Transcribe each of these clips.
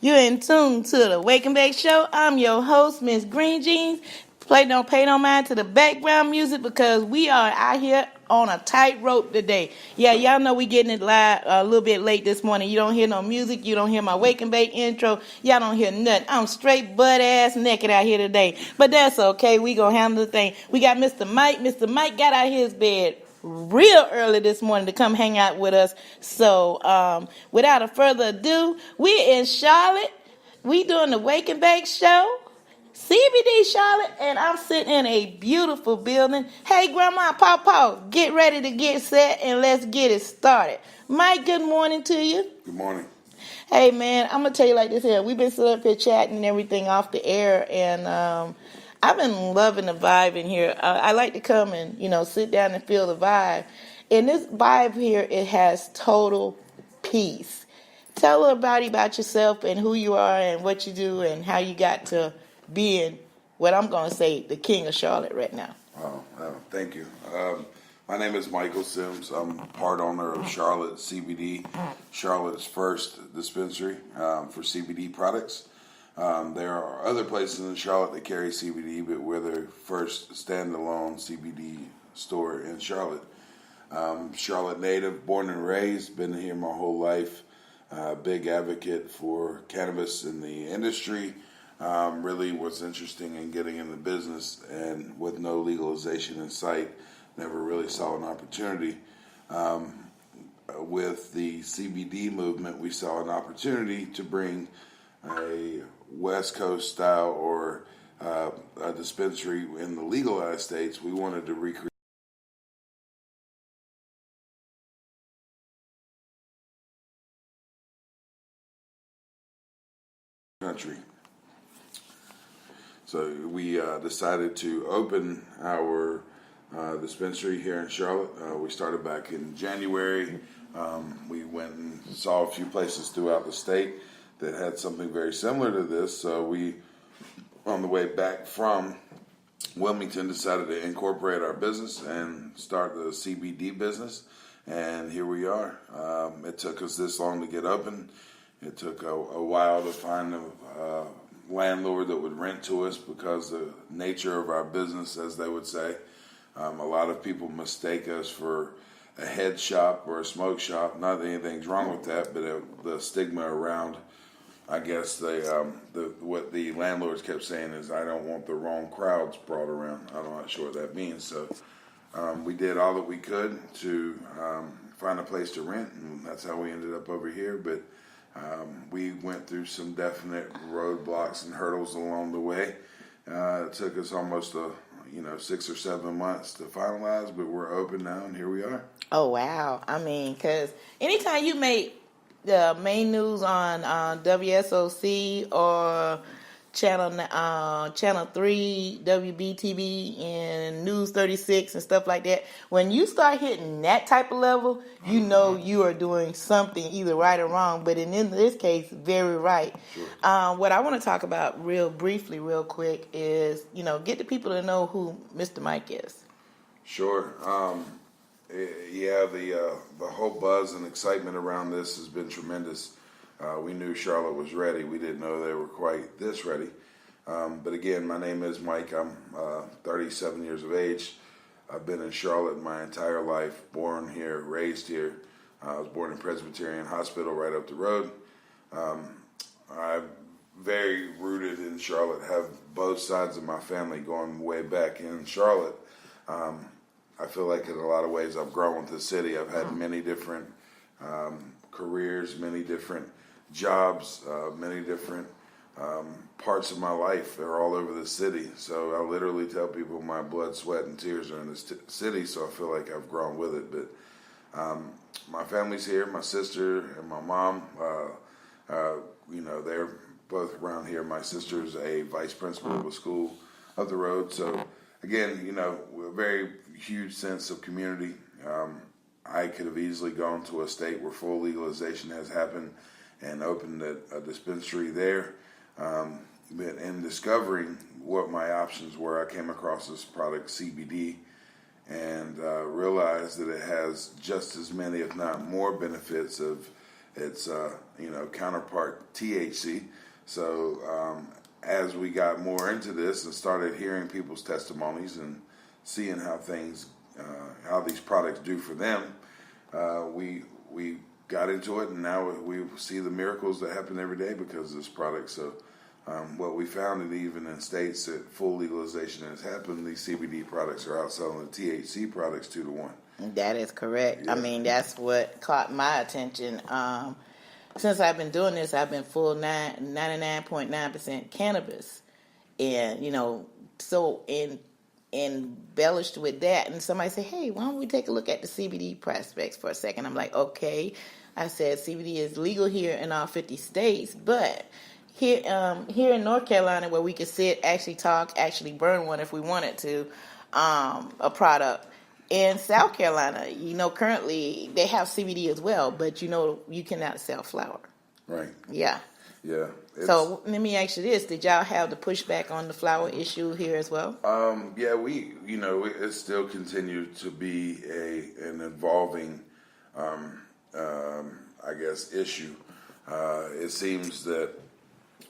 You're in tune to the Wake and Bake Show. I'm your host, Miss Green Jeans. Don't pay no mind to the background music because we are out here on a tightrope today. Yeah, y'all know we getting it live a little bit late this morning. You don't hear no music. You don't hear my Wake and Bake intro. Y'all don't hear nothing. I'm straight butt ass naked out here today. But that's okay. We gonna handle the thing. We got Mr. Mike. Mr. Mike got out his bed real early this morning to come hang out with us. So without a further ado, we're in Charlotte. We doing the Wake and Bake Show. CBD Charlotte, and I'm sitting in a beautiful building. Hey, Grandma, Papa, get ready to get set and let's get it started. Mike, good morning to you. Good morning. Hey, man, I'm going to tell you like this here. We've been sitting up here chatting and everything off the air, and I've been loving the vibe in here. I like to come and, sit down and feel the vibe. And this vibe here, it has total peace. Tell everybody about yourself and who you are and what you do and how you got to being what I'm going to say, the king of Charlotte right now. Thank you. My name is Michael Sims. I'm part owner of Charlotte CBD, Charlotte's first dispensary for CBD products. There are other places in Charlotte that carry CBD, but we're the first standalone CBD store in Charlotte. Charlotte native, born and raised, been here my whole life. Big advocate for cannabis in the industry. Really was interesting in getting in the business, and with no legalization in sight, never really saw an opportunity. With the CBD movement, we saw an opportunity to bring a West Coast style or a dispensary in the legalized states. We wanted to recreate the country. So we decided to open our dispensary here in Charlotte. We started back in January. We went and saw a few places throughout the state that had something very similar to this. So we, on the way back from Wilmington, decided to incorporate our business and start the CBD business. And here we are. It took us this long to get open. It took a while to find a landlord that would rent to us because the nature of our business, as they would say. A lot of people mistake us for a head shop or a smoke shop. Not that anything's wrong with that, but the stigma around, I guess what the landlords kept saying is, I don't want the wrong crowds brought around. I'm not sure what that means. So we did all that we could to find a place to rent, and that's how we ended up over here. But we went through some definite roadblocks and hurdles along the way. It took us almost 6 or 7 months to finalize, but we're open now, and here we are. Oh, wow. I mean, because anytime you make the main news on WSOC or Channel 3, WBTV, and News 36 and stuff like that, when you start hitting that type of level, you know you are doing something either right or wrong, but in this case, very right. Sure. What I want to talk about real quick is, get the people to know who Mr. Mike is. Sure. The whole buzz and excitement around this has been tremendous. We knew Charlotte was ready. We didn't know they were quite this ready. But again, my name is Mike. I'm 37 years of age. I've been in Charlotte my entire life, born here, raised here. I was born in Presbyterian Hospital right up the road. I'm very rooted in Charlotte, have both sides of my family going way back in Charlotte. I feel like in a lot of ways I've grown with the city. I've had many different careers, many different jobs, many different parts of my life are all over the city. So I literally tell people my blood, sweat, and tears are in this city, so I feel like I've grown with it. But my family's here, my sister and my mom, they're both around here. My sister's a vice principal of a school up the road. So again, a very huge sense of community. I could have easily gone to a state where full legalization has happened and opened a dispensary there. But in discovering what my options were, I came across this product, CBD, and realized that it has just as many, if not more, benefits of its counterpart THC. So as we got more into this and started hearing people's testimonies and seeing how these products do for them, we got into it, and now we see the miracles that happen every day because of this product. So what we found, and even in states that full legalization has happened, these CBD products are outselling the THC products 2-1. That is correct. Yeah. I mean, that's what caught my attention. Since I've been doing this, I've been full 99.9% cannabis, and so embellished with that. And somebody said, "Hey, why don't we take a look at the CBD prospects for a second?" I'm like, "Okay." I said, "CBD is legal here in all 50 states, but here in North Carolina, where we could sit, actually talk, actually burn one if we wanted to, a product." In South Carolina, currently they have CBD as well, but you cannot sell flower. Right. Yeah. Yeah. So let me ask you this: did y'all have the pushback on the flower issue here as well? Yeah, it still continued to be an evolving, issue. It seems that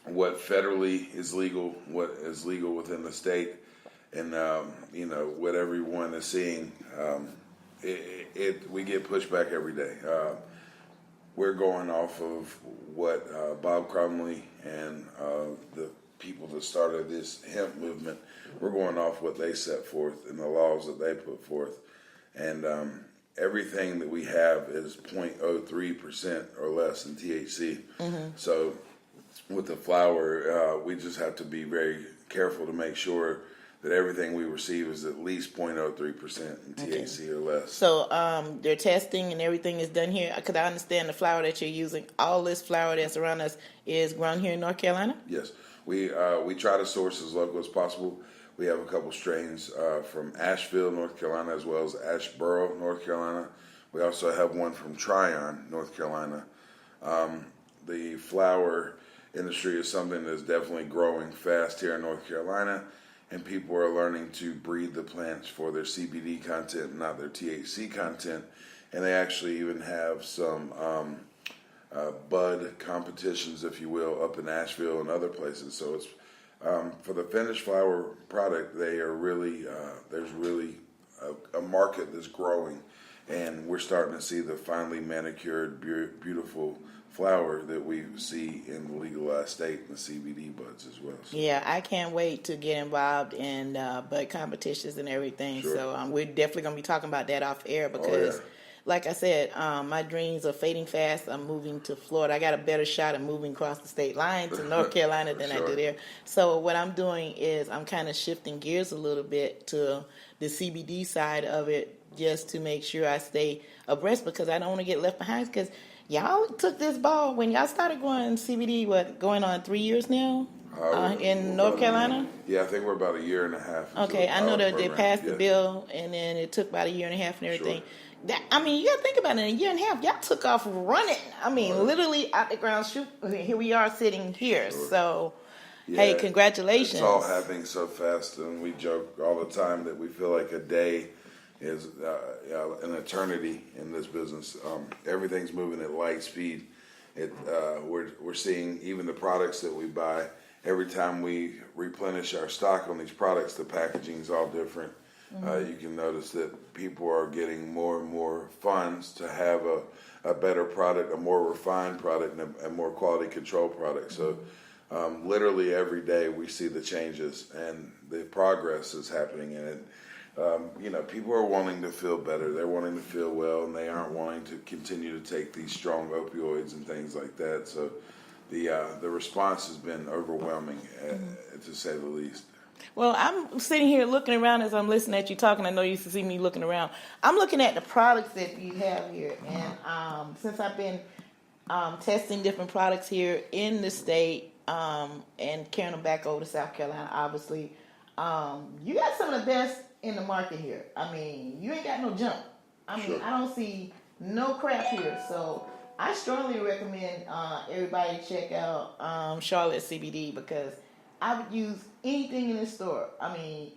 what federally is legal, what is legal within the state, and what everyone is seeing, we get pushback every day. We're going off of what Bob Crumley and the people that started this hemp movement, we're going off what they set forth and the laws that they put forth. And everything that we have is 0.03% or less in THC. Mm-hmm. So with the flower, we just have to be very careful to make sure that everything we receive is at least 0.03% in THC or less. So their testing and everything is done here. Because I understand the flower that you're using, all this flower that's around us is grown here in North Carolina? Yes. We try to source as local as possible. We have a couple strains from Asheville, North Carolina, as well as Asheboro, North Carolina. We also have one from Tryon, North Carolina. The flower industry is something that's definitely growing fast here in North Carolina, and people are learning to breed the plants for their CBD content, not their THC content. And they actually even have some bud competitions, if you will, up in Asheville and other places. So it's for the finished flower product, they are really there's really a market that's growing, and we're starting to see the finely manicured, beautiful flower that we see in the legalized state and the CBD buds as well. So. Yeah, I can't wait to get involved in bud competitions and everything. Sure. So we're definitely going to be talking about that off air because, like I said, my dreams are fading fast. I'm moving to Florida. I got a better shot of moving across the state line to North Carolina than I do there. So what I'm doing is I'm kind of shifting gears a little bit to the CBD side of it just to make sure I stay abreast because I don't want to get left behind because y'all took this ball when y'all started growing CBD, going on 3 years now in North Carolina? Yeah, I think we're about a year and a half. Okay, I know that they passed the bill, and then it took about a year and a half and everything. Sure. You got to think about it. In a year and a half, y'all took off running. Literally out the ground, shoot. Here we are sitting here. Sure. So, hey, congratulations. It's all happening so fast, and we joke all the time that we feel like a day is an eternity in this business. Everything's moving at light speed. We're seeing even the products that we buy. Every time we replenish our stock on these products, the packaging is all different. Mm-hmm. You can notice that people are getting more and more funds to have a better product, a more refined product, and a more quality control product. So literally every day we see the changes and the progress is happening in it. People are wanting to feel better. They're wanting to feel well, and they aren't wanting to continue to take these strong opioids and things like that. So the response has been overwhelming, to say the least. Well, I'm sitting here looking around as I'm listening at you talking. I know you used to see me looking around. I'm looking at the products that you have here, and since I've been testing different products here in the state and carrying them back over to South Carolina, obviously, you got some of the best in the market here. You ain't got no junk. Sure. I don't see no crap here. So I strongly recommend everybody check out Charlotte CBD because I would use anything in this store.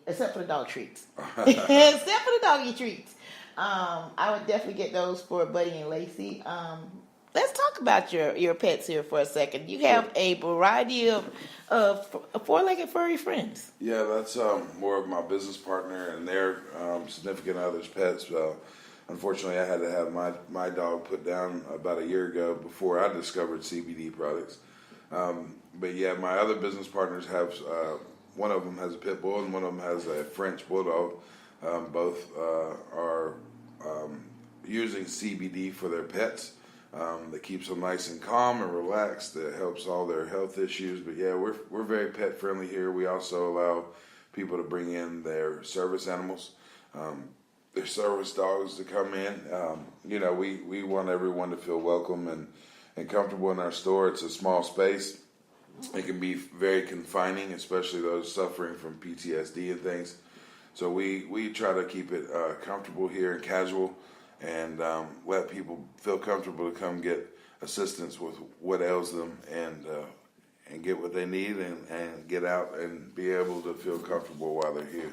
Except for the dog treats. Except for the doggy treats. I would definitely get those for Buddy and Lacey. let's talk about your pets here for a second. You have a variety of four-legged furry friends. Yeah, that's more of my business partner and their significant other's pets. Unfortunately, I had to have my dog put down about a year ago before I discovered CBD products. But yeah, my other business partners have, one of them has a pit bull and one of them has a French bulldog. Both are using CBD for their pets. That keeps them nice and calm and relaxed. That helps all their health issues. But yeah, we're very pet friendly here. We also allow people to bring in their service animals, their service dogs to come in. We want everyone to feel welcome and comfortable in our store. It's a small space. It can be very confining, especially those suffering from PTSD and things. So we try to keep it comfortable here and casual, and let people feel comfortable to come get assistance with what ails them and get what they need and get out and be able to feel comfortable while they're here.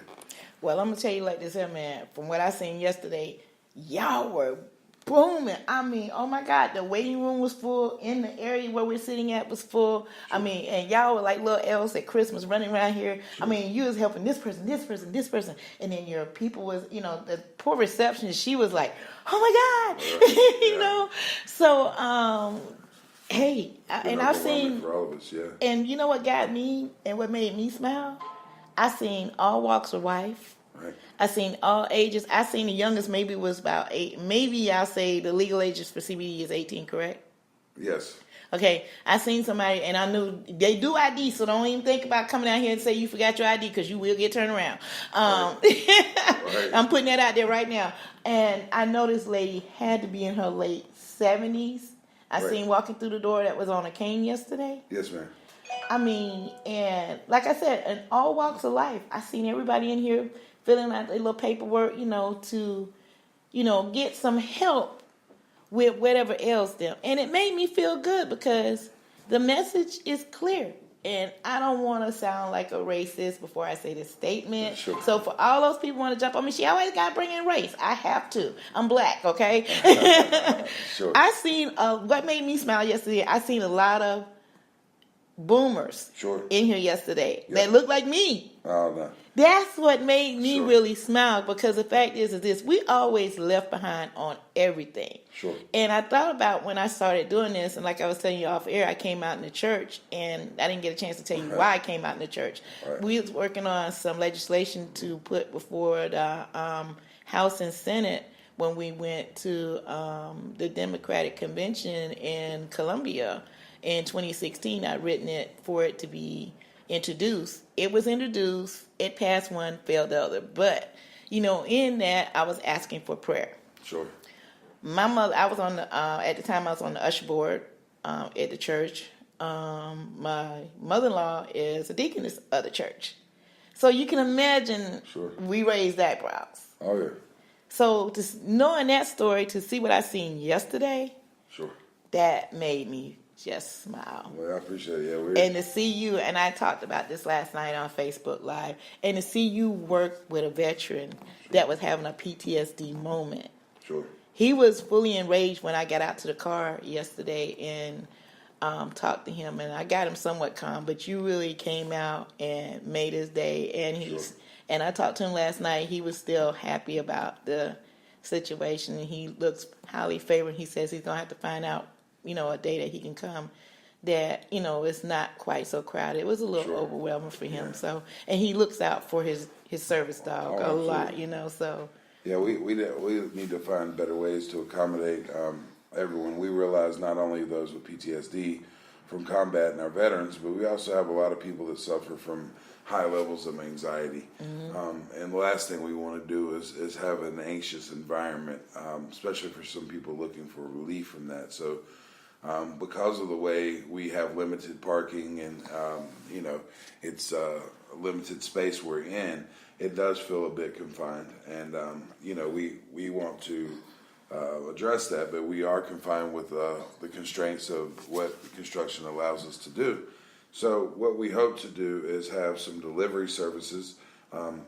Well, I'm going to tell you like this here, man. From what I seen yesterday, y'all were booming. I mean, oh my God, the waiting room was full. In the area where we're sitting at was full. Sure. I mean, and y'all were like little elves at Christmas running around here. Sure. I mean, you was helping this person, this person, this person. And then your people was, the poor receptionist, she was like, oh my God, Yeah. So, hey, and I've seen, for all of us, yeah. And you know what got me and what made me smile? I seen all walks of life. Right. I seen all ages. I seen the youngest maybe was about 8. Maybe I'll say the legal ages for CBD is 18, correct? Yes. Okay. I seen somebody and I knew they do ID, so don't even think about coming out here and say you forgot your ID because you will get turned around. Right. I'm putting that out there right now. And I know this lady had to be in her late 70s. I seen walking through the door that was on a cane yesterday. Yes, ma'am. I mean, and like I said, in all walks of life, I seen everybody in here filling out their little paperwork, to, get some help with whatever ails them. And it made me feel good because the message is clear. And I don't want to sound like a racist before I say this statement. Sure. So for all those people who want to jump on me, she always got to bring in race. I have to. I'm black, okay? Sure. I seen, what made me smile yesterday, I seen a lot of boomers in here yesterday. Yep. They look like me. Oh, no. That's what made me really smile, because the fact is this: we always left behind on everything. Sure. And I thought about when I started doing this, and like I was telling you off air, I came out in the church, and I didn't get a chance to tell you why I came out in the church. Right. We was working on some legislation to put before the House and Senate when we went to the Democratic Convention in Columbia in 2016. I'd written it for it to be introduced. It was introduced. It passed one, failed the other. But, in that, I was asking for prayer. Sure. My mother, I was on the, at the time I was on the usher board at the church. My mother-in-law is a deaconess of the church. So you can imagine we raised eyebrows. Oh, yeah. So knowing that story, to see what I seen yesterday, that made me just smile. Well, I appreciate it. Yeah, and to see you, and I talked about this last night on Facebook Live, and to see you work with a veteran that was having a PTSD moment. Sure. He was fully enraged when I got out to the car yesterday and talked to him, and I got him somewhat calm, but you really came out and made his day, and and I talked to him last night. He was still happy about the situation, and he looks highly favored. He says he's going to have to find out a day that he can come that, it's not quite so crowded. It was a little overwhelming for him. So, and he looks out for his service dog a lot, so. Yeah, we need to find better ways to accommodate everyone. We realize not only those with PTSD from combat and our veterans, but we also have a lot of people that suffer from high levels of anxiety. Mm-hmm. And the last thing we want to do is have an anxious environment, especially for some people looking for relief from that. So, because of the way we have limited parking and, it's a limited space we're in, it does feel a bit confined. And, we want to address that, but we are confined with the constraints of what the construction allows us to do. So what we hope to do is have some delivery services,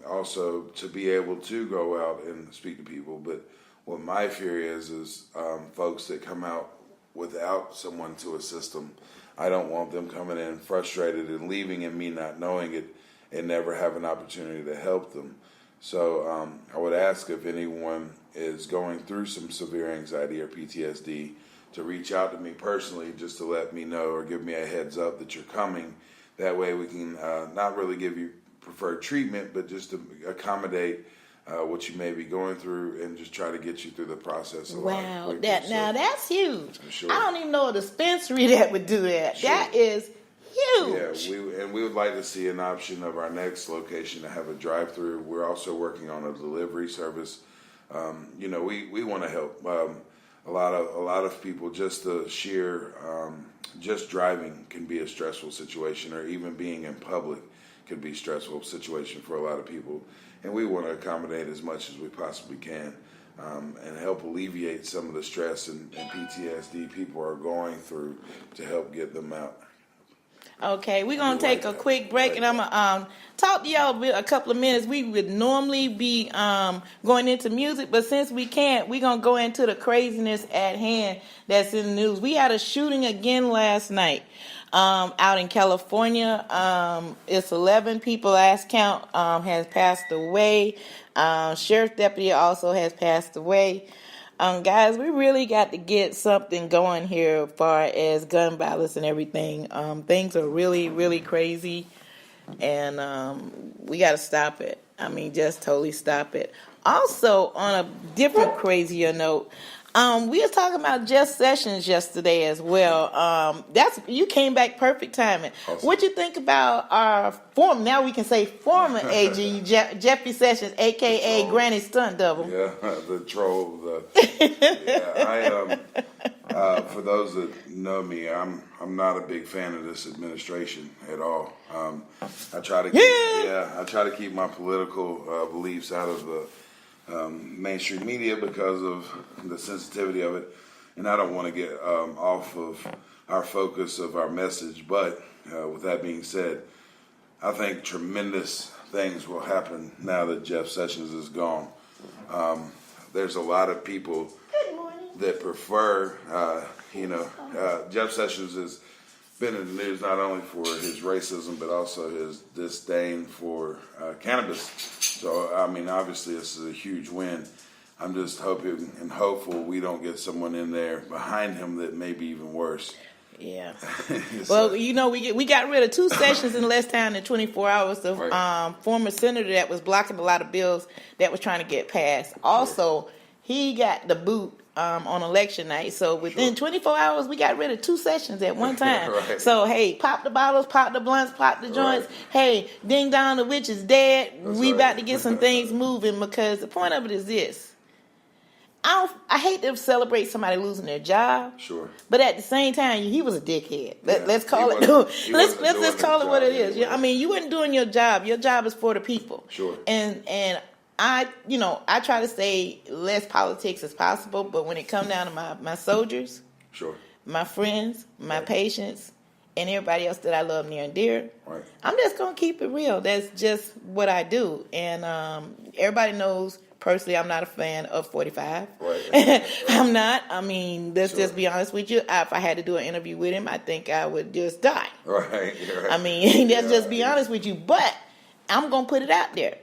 also to be able to go out and speak to people. But what my fear is folks that come out without someone to assist them. I don't want them coming in frustrated and leaving and me not knowing it and never have an opportunity to help them. So I would ask if anyone is going through some severe anxiety or PTSD to reach out to me personally just to let me know or give me a heads up that you're coming. That way we can not really give you preferred treatment, but just to accommodate what you may be going through and just try to get you through the process. Wow, that's huge. Sure. I don't even know a dispensary that would do that. Sure. That is huge. Yeah, we would like to see an option of our next location to have a drive-through. We're also working on a delivery service. We want to help. A lot of people, just the sheer just driving can be a stressful situation, or even being in public can be a stressful situation for a lot of people. And we want to accommodate as much as we possibly can and help alleviate some of the stress and PTSD people are going through to help get them out. Okay, we're going to take a quick break, and I'm going to talk to y'all a couple of minutes. We would normally be going into music, but since we can't, we're going to go into the craziness at hand that's in the news. We had a shooting again last night out in California. It's 11 people, last count, has passed away. Sheriff's deputy also has passed away. Guys, we really got to get something going here as far as gun violence and everything. Things are really, really crazy, and we got to stop it. I mean, just totally stop it. Also, on a different crazier note, we were talking about Jeff Sessions yesterday as well. You came back perfect timing. Awesome. What you think about our now we can say former AG Jeffrey Sessions, aka Granny Stunt Double? Yeah, the troll. For those that know me, I'm not a big fan of this administration at all. I try to keep my political beliefs out of the mainstream media because of the sensitivity of it, and I don't want to get off of our focus of our message. But with that being said, I think tremendous things will happen now that Jeff Sessions is gone. There's a lot of people that prefer, Jeff Sessions has been in the news not only for his racism but also his disdain for cannabis. So, I mean, obviously this is a huge win. I'm just hoping and hopeful we don't get someone in there behind him that may be even worse. Yeah. Well, we got rid of 2 sessions in less time than 24 hours. The former senator that was blocking a lot of bills that was trying to get passed. Also, he got the boot on election night. So within 24 hours, we got rid of 2 sessions at one time. Right. So, hey, pop the bottles, pop the blunts, pop the joints. Right. Hey, ding dong, the witch is dead. We about to get some things moving, because the point of it is this. I hate to celebrate somebody losing their job. Sure. But at the same time, he was a dickhead. Let's call it. Let's call it what it is. Yeah, I mean, you weren't doing your job. Your job is for the people. Sure. And I try to say less politics as possible, but when it comes down to my soldiers, sure, my friends, my patients, and everybody else that I love near and dear, right, I'm just gonna keep it real. That's just what I do. And everybody knows personally I'm not a fan of 45. Right. I'm not. I mean, let's just be honest with you. If I had to do an interview with him, I think I would just die. Right. I mean, let's just be honest with you. But I'm gonna put it out there.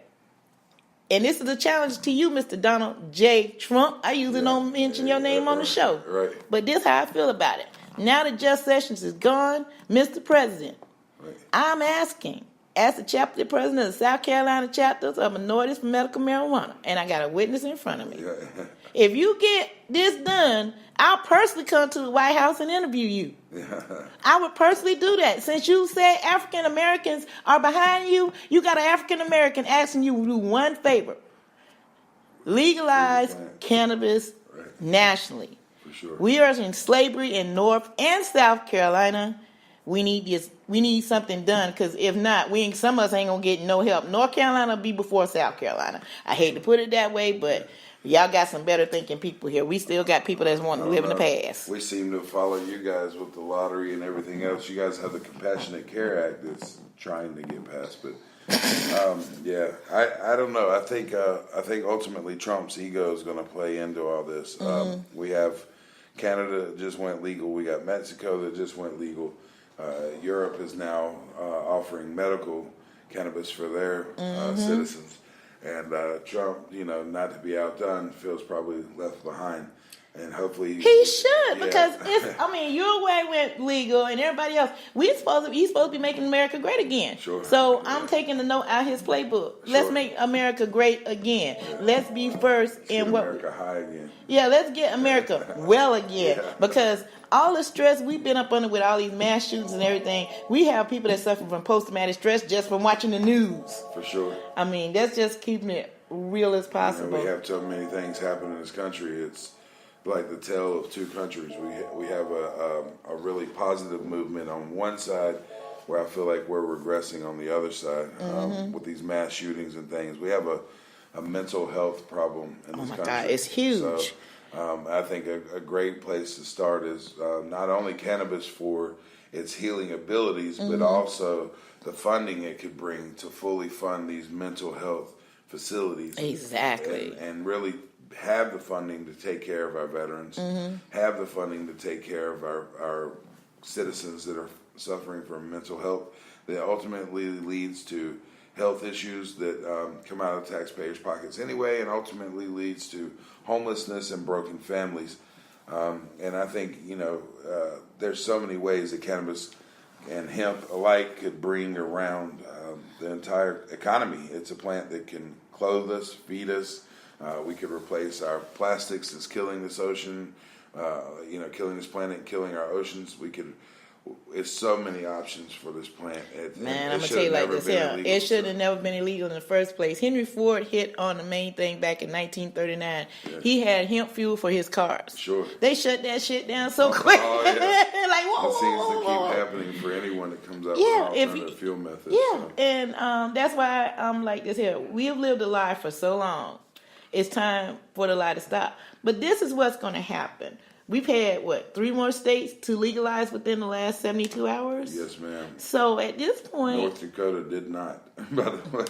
And this is a challenge to you, Mr. Donald J. Trump. I usually don't mention your name on the show. Right. But this is how I feel about it. Now that Jeff Sessions is gone, Mr. President, right, I'm asking, as the chapter president of the South Carolina chapters of Minorities for Medical Marijuana, and I got a witness in front of me. Yeah. If you get this done, I'll personally come to the White House and interview you. Yeah. I would personally do that. Since you said African Americans are behind you, you got an African American asking you to do one favor. Legalize cannabis nationally. For sure. We are in slavery in North and South Carolina. We need something done, because if not, some of us ain't gonna get no help. North Carolina will be before South Carolina. I hate to put it that way, but y'all got some better thinking people here. We still got people that want to live in the past. We seem to follow you guys with the lottery and everything else. You guys have the Compassionate Care Act that's trying to get passed, but I don't know. I think ultimately Trump's ego is going to play into all this. We have Canada just went legal. We got Mexico that just went legal. Europe is now offering medical cannabis for their citizens. And Trump, not to be outdone, feels probably left behind. And hopefully he should, because Uruguay went legal, and everybody else. He's supposed to be making America great again. Sure. So I'm taking the note out his playbook. Let's make America great again. Yeah. Let's be first in what America high again. Yeah, let's get America well again, because all the stress we've been up under with all these mass shootings and everything, we have people that suffer from post-traumatic stress just from watching the news. For sure. I mean, that's just keeping it real as possible. We have so many things happen in this country. It's like the tale of two countries. We have a really positive movement on one side, where I feel like we're regressing on the other side with these mass shootings and things. We have a mental health problem in this country. Oh my God, it's huge. So I think a great place to start is not only cannabis for its healing abilities, but also the funding it could bring to fully fund these mental health facilities. Exactly. And really have the funding to take care of our veterans, have the funding to take care of our citizens that are suffering from mental health, that ultimately leads to health issues that come out of taxpayers' pockets anyway, and ultimately leads to homelessness and broken families. And I think, there's so many ways that cannabis and hemp alike could bring around the entire economy. It's a plant that can clothe us, feed us. We could replace our plastics that's killing this ocean, killing this planet, and killing our oceans. It's so many options for this plant. I'm going to tell you like this here. It should have never been illegal in the first place. Henry Ford hit on the main thing back in 1939. Yeah. He had hemp fuel for his cars. Sure. They shut that shit down so quick. Oh, yeah. Like, whoa, it seems to keep happening for anyone that comes up with alternative fuel methods. Yeah, so. And that's why I'm like this here. We have lived a lie for so long. It's time for the lie to stop. But this is what's going to happen. We've had, 3 more states to legalize within the last 72 hours? Yes, ma'am. So at this point... North Dakota did not, by the way.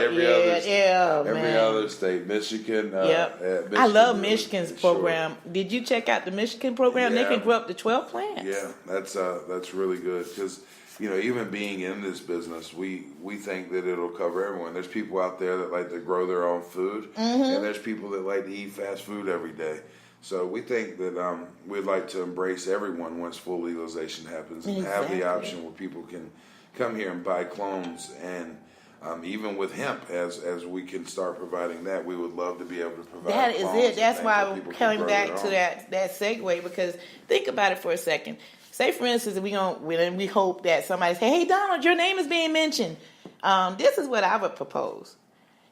Every other state. Michigan. Michigan I love Michigan's program. Sure. Did you check out the Michigan program? Yeah. They can grow up to 12 plants. Yeah, that's really good because... even being in this business, we think that it'll cover everyone. There's people out there that like to grow their own food, and there's people that like to eat fast food every day. So we think that we'd like to embrace everyone once full legalization happens and have the option where people can come here and buy clones. And even with hemp, as we can start providing that, we would love to be able to provide that clones. That is it. That's why we're coming back to that segue, because think about it for a second. Say, for instance, we hope that somebody say, "Hey, Donald, your name is being mentioned." This is what I would propose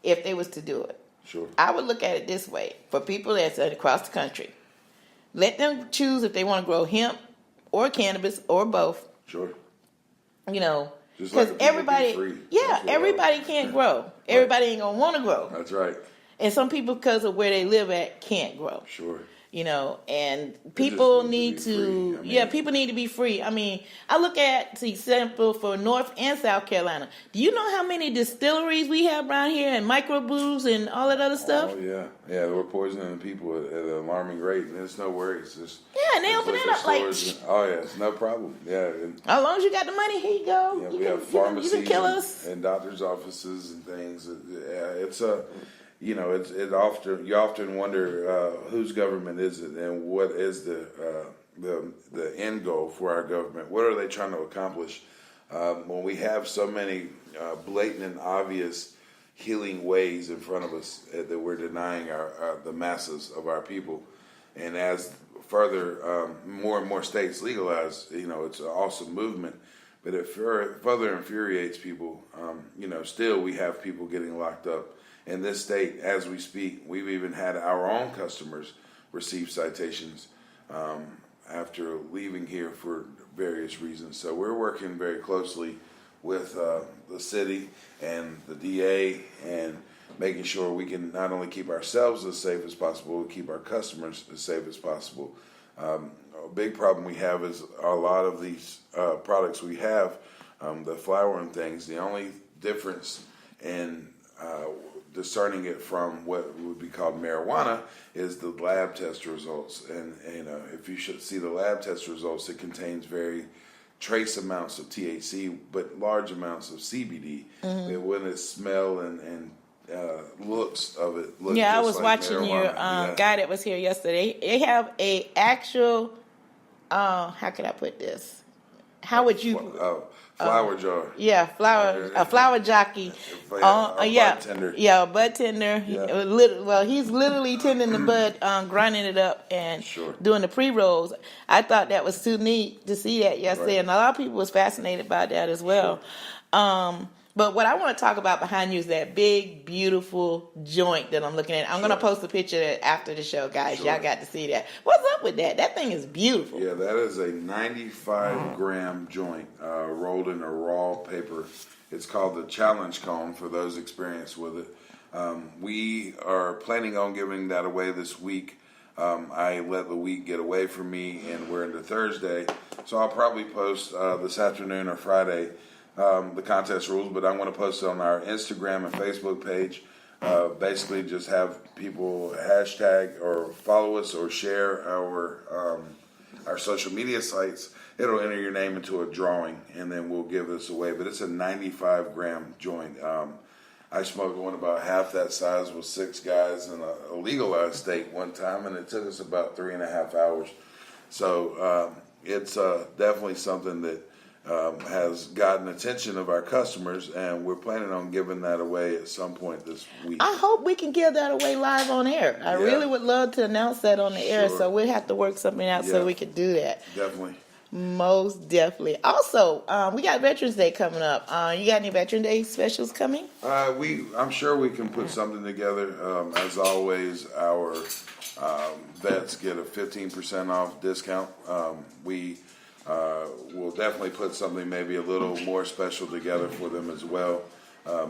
if they was to do it. Sure. I would look at it this way: for people that's across the country, let them choose if they want to grow hemp or cannabis or both. Sure. Because everybody can't grow. Right. Everybody ain't gonna want to grow. That's right. And some people, because of where they live at, can't grow. Sure. And people need to people need to be free. I mean, I look at the example for North and South Carolina. Do you know how many distilleries we have around here and microbrews and all that other stuff? Oh, yeah. Yeah, we're poisoning people at an alarming rate, and it's no worries. And they open it up like... it's no problem. Yeah. As long as you got the money, here you go. Yeah, we have pharmacies you can kill us. And doctors' offices and things. It's a... you often wonder whose government is it and what is the end goal for our government. What are they trying to accomplish? When we have so many blatant and obvious healing ways in front of us that we're denying the masses of our people, and as further more and more states legalize, it's an awesome movement. But it further infuriates people. Still we have people getting locked up. In this state, as we speak, we've even had our own customers receive citations after leaving here for various reasons. So we're working very closely with the city and the DA and making sure we can not only keep ourselves as safe as possible, but keep our customers as safe as possible. A big problem we have is a lot of these products we have, the flour and things, the only difference in discerning it from what would be called marijuana is the lab test results. And if you should see the lab test results, it contains very trace amounts of THC, but large amounts of CBD. And when it smell and looks of it, look Yeah, I just was like watching marijuana. your guy that was here yesterday. They have a actual, how could I put this? How would you... Flower jar. Yeah, a flower jockey. A bud tender. Yeah, a bud tender. Yeah. Well, he's literally tending the bud, grinding it up and Sure. doing the pre-rolls. I thought that was too neat to see that yesterday, Right. and a lot of people was fascinated by that as well. Sure. But what I want to talk about behind you is that big, beautiful joint that I'm looking at. I'm going to post a picture after the show, guys. Sure. Y'all got to see that. What's up with that? That thing is beautiful. Yeah, that is a 95-gram joint rolled in a raw paper. It's called the Challenge Cone for those experienced with it. We are planning on giving that away this week. I let the week get away from me, and we're into Thursday. So I'll probably post this afternoon or Friday the contest rules, but I'm going to post it on our Instagram and Facebook page. Basically, just have people hashtag or follow us or share our social media sites. It'll enter your name into a drawing, and then we'll give this away. But it's a 95-gram joint. I smoked one about half that size with 6 guys in a legalized state one time, and it took us about 3.5 hours. So it's definitely something that has gotten attention of our customers, and we're planning on giving that away at some point this week. I hope we can give that away live on air. I really would love to announce that on the air, so we'll have to work something out so we can do that. Definitely. Most definitely. Also, we got Veterans Day coming up. You got any Veterans Day specials coming? I'm sure we can put something together. As always, our vets get a 15% off discount. We'll definitely put something maybe a little more special together for them as well.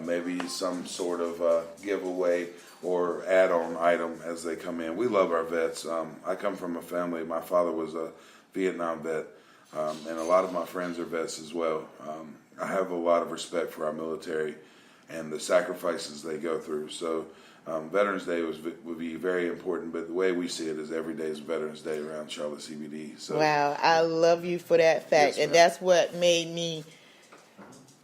Maybe some sort of giveaway or add-on item as they come in. We love our vets. I come from a family. My father was a Vietnam vet, and a lot of my friends are vets as well. I have a lot of respect for our military and the sacrifices they go through. So Veterans Day would be very important, but the way we see it is every day is Veterans Day around Charlotte CBD. So, wow, I love you for that fact. Yes, and that's what made me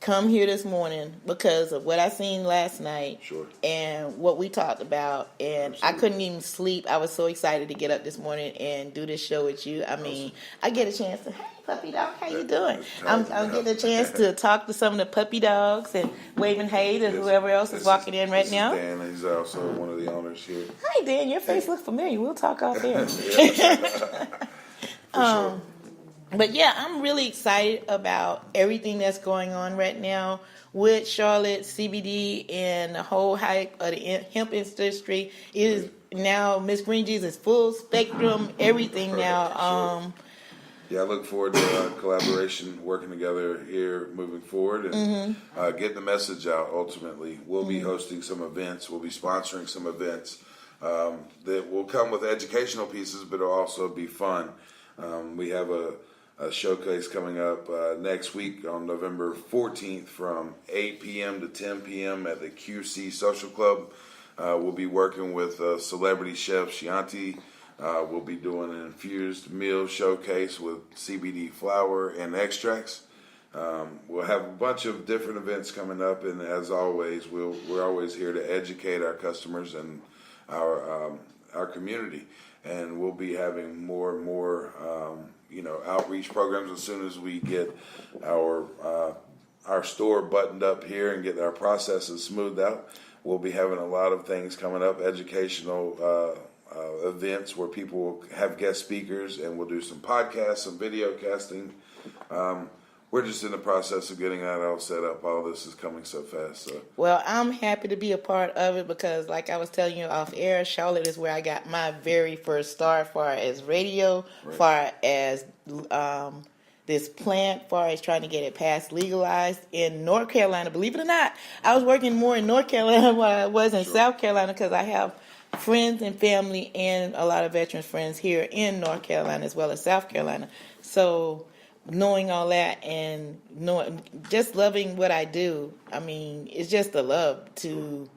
come here this morning, because of what I seen last night. Sure. And what we talked about. And I couldn't even sleep. I was so excited to get up this morning and do this show with you. I mean, I get a chance to, hey, puppy dog, how you doing? I'm getting a chance to talk to some of the puppy dogs and waving hey to whoever else is walking in right now. Dan, he's also one of the owners here. Hi, Dan. Your face looks familiar. We'll talk off air. For sure. But yeah, I'm really excited about everything that's going on right now with Charlotte CBD and the whole hype of the hemp industry. It is now, Miss Green Jeans is full spectrum, everything now. Yeah, I look forward to collaboration, working together here moving forward, and getting the message out ultimately. We'll be hosting some events. We'll be sponsoring some events that will come with educational pieces, but it'll also be fun. We have a showcase coming up next week on November 14th from 8 p.m. to 10 p.m. at the QC Social Club. We'll be working with celebrity chef Chianti. We'll be doing an infused meal showcase with CBD flower and extracts. We'll have a bunch of different events coming up, and as always, we're always here to educate our customers and our community. And we'll be having more and more, outreach programs as soon as we get our store buttoned up here and get our processes smoothed out. We'll be having a lot of things coming up, educational events where people will have guest speakers, and we'll do some podcasts, some video casting. We're just in the process of getting that all set up. All this is coming so fast. So. Well, I'm happy to be a part of it because, like I was telling you off air, Charlotte is where I got my very first start, far as radio, far as this plant, far as trying to get it passed legalized in North Carolina. Believe it or not, I was working more in North Carolina than I was in South Carolina, because I have friends and family and a lot of veterans friends here in North Carolina as well as South Carolina. So knowing all that and just loving what I do, I mean, it's just a love to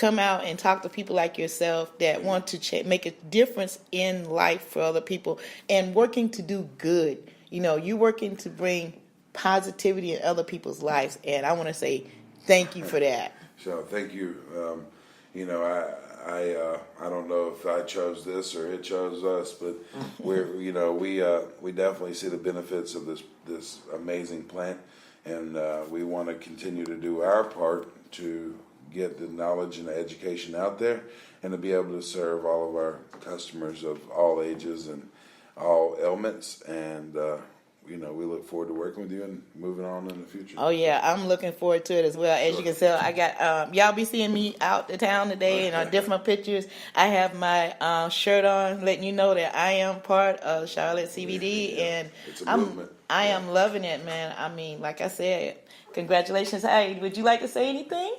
come out and talk to people like yourself that want to make a difference in life for other people and working to do good. You know, you're working to bring positivity in other people's lives, and I want to say thank you for that. So thank you. You know, I don't know if I chose this or it chose us, but we definitely see the benefits of this amazing plant, and we want to continue to do our part to get the knowledge and the education out there, and to be able to serve all of our customers of all ages and all ailments. And we look forward to working with you and moving on in the future. Oh yeah, I'm looking forward to it as well. As you can tell, I got y'all be seeing me out the town today and on different pictures. I have my shirt on, letting you know that I am part of Charlotte CBD, and it's a movement. I am loving it, man. I mean, like I said, congratulations. Hey, would you like to say anything?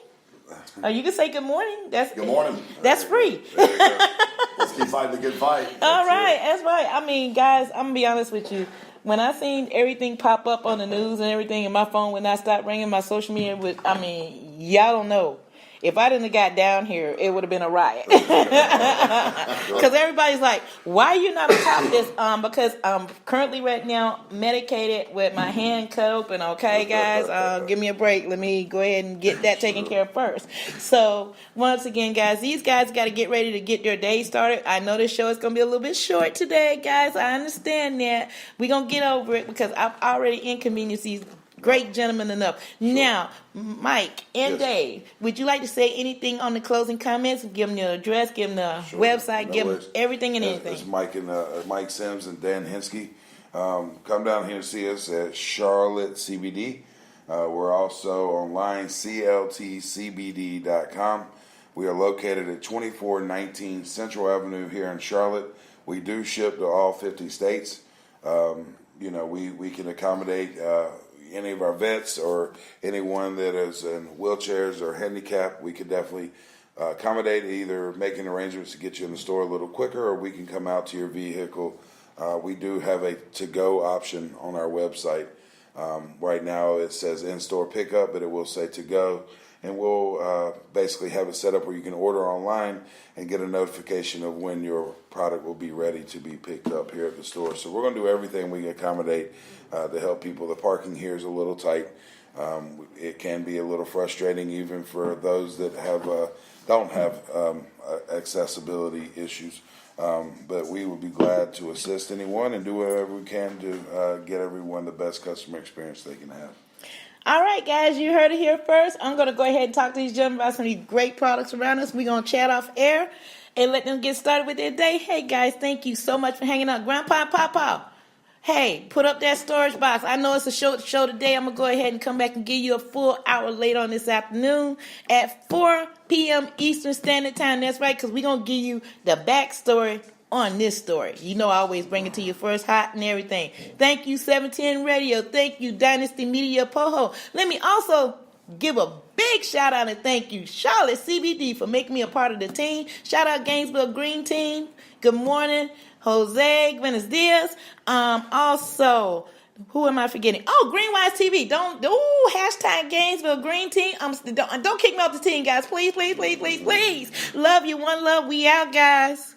You can say good morning. Good morning. That's free. Let's keep fighting the good fight. All right, that's right. I mean, guys, I'm gonna be honest with you. When I seen everything pop up on the news and everything, and my phone would not stop ringing, my social media y'all don't know. If I didn't have got down here, it would have been a riot. Because everybody's like, why are you not on top of this? Because I'm currently right now medicated with my hand cut open, okay, guys? Give me a break. Let me go ahead and get that taken care of first. So, once again, guys, these guys got to get ready to get their day started. I know this show is going to be a little bit short today, guys. I understand that. We're going to get over it because I've already inconvenienced these great gentlemen enough. Sure. Now, Mike and Dave, would you like to say anything on the closing comments? Give them your address, give them the website, give them everything and anything. It's Mike and Mike Sims and Dan Hinsky. Come down here and see us at Charlotte CBD. We're also online, cltcbd.com. We are located at 2419 Central Avenue here in Charlotte. We do ship to all 50 states. We can accommodate any of our vets or anyone that is in wheelchairs or handicapped. We could definitely accommodate, either making arrangements to get you in the store a little quicker, or we can come out to your vehicle. We do have a to-go option on our website. Right now it says in-store pickup, but it will say to-go. And we'll basically have it set up where you can order online and get a notification of when your product will be ready to be picked up here at the store. So we're going to do everything we can accommodate to help people. The parking here is a little tight. It can be a little frustrating even for those that don't have accessibility issues. But we would be glad to assist anyone and do whatever we can to get everyone the best customer experience they can have. All right, guys, you heard it here first. I'm going to go ahead and talk to these gentlemen about some of these great products around us. We're going to chat off air and let them get started with their day. Hey, guys, thank you so much for hanging out. Grandpa and Papa, hey, put up that storage box. I know it's a show today. I'm going to go ahead and come back and give you a full hour later on this afternoon at 4 p.m. Eastern Standard Time. That's right, because we're going to give you the backstory on this story. You know I always bring it to you first, hot and everything. Thank you, 710 Radio. Thank you, Dynasty Media Poho. Let me also give a big shout out and thank you, Charlotte CBD, for making me a part of the team. Shout out Gainesville Green Team. Good morning, Jose, buenos dias. Also, who am I forgetting? Oh, Greenwise TV. Don't hashtag Gainesville Green Team. Don't kick me off the team, guys. Please, please, please, please, please. Love you. One love. We out, guys.